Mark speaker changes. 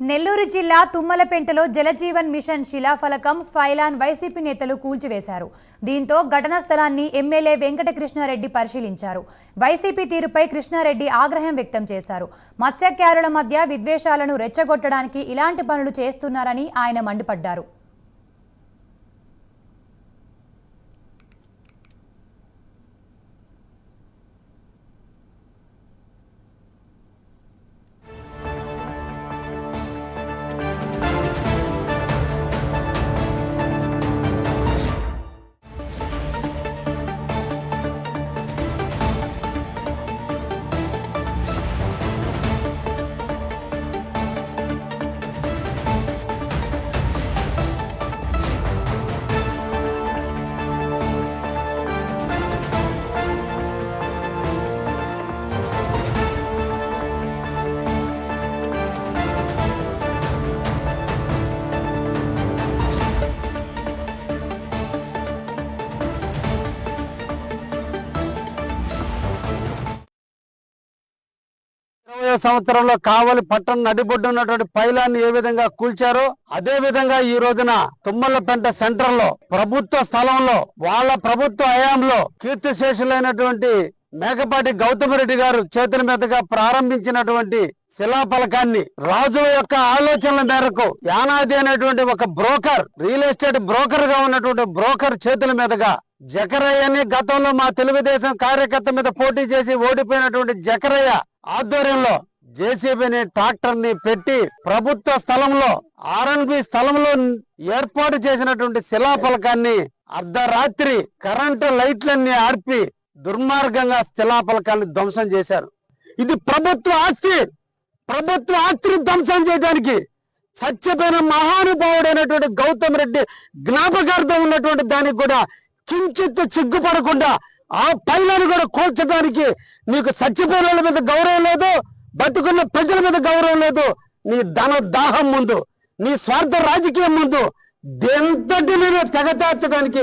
Speaker 1: నెల్లూరు జిల్లా తుమ్మలపెంటలో Jal Jeevan machine శిలాఫలకం pylon YCP నేతలు కూల్చివేశారు. దీంతో ఘటనా స్థలాన్ని ఎమ్మెల్యే వెంకటకృష్ణారెడ్డి పరిశీలించారు. వైసీపీ తీరుపై కృష్ణారెడ్డి ఆగ్రహం వ్యక్తం చేశారు. మత్స్యకారుల మధ్య విద్వేషాలను రెచ్చగొట్టడానికి ఇలాంటి పనులు చేస్తున్నారని ఆయన మండిపడ్డారు.
Speaker 2: సంవత్సరంలో కావలి పట్టణ నడిబొడ్డు ఉన్నటువంటి పైలాన్ని ఏ విధంగా కూల్చారో అదే విధంగా ఈ రోజున తుమ్మలపెంట సెంటర్ లో ప్రభుత్వ స్థలంలో వాళ్ళ ప్రభుత్వ హయాంలో కీర్తిశేషులైనటువంటి మేకపాటి గౌతమిరెడ్డి గారు చేతుల మీదుగా ప్రారంభించినటువంటి శిలాఫలకాన్ని రాజు యొక్క ఆలోచనల మేరకు యానాది అనేటువంటి ఒక బ్రోకర్, రియల్ ఎస్టేట్ బ్రోకర్ గా ఉన్నటువంటి బ్రోకర్ చేతుల మీదుగా జకరయ్యని గతంలో మా తెలుగుదేశం కార్యకర్త మీద పోటీ చేసి ఓడిపోయినటువంటి జకరయ్య ఆధ్వర్యంలో జేసీబీని ట్రాక్టర్ ని పెట్టి ప్రభుత్వ స్థలంలో ఆర్ఎన్బి స్థలంలో ఏర్పాటు చేసినటువంటి శిలాఫలకాన్ని అర్ధరాత్రి కరెంటు లైట్లన్నీ ఆర్పి దుర్మార్గంగా శిలాఫలకాన్ని ధ్వంసం చేశారు. ఇది ప్రభుత్వ ఆస్తిని ధ్వంసం చేయడానికి చచ్చిపోయిన మహానుభావుడైనటువంటి గౌతమ్ రెడ్డి జ్ఞాపకార్థం ఉన్నటువంటి దానికి కూడా కించిత్ సిగ్గుపడకుండా ఆ పైలను కూడా కూల్చడానికి నీకు చచ్చిపోయిన వాళ్ళ మీద గౌరవం లేదు, బతుకున్న ప్రజల మీద గౌరవం లేదు. నీ ధన దాహం ముందు, నీ స్వార్థ రాజకీయం ముందు ఎంతటి తెగచార్చడానికి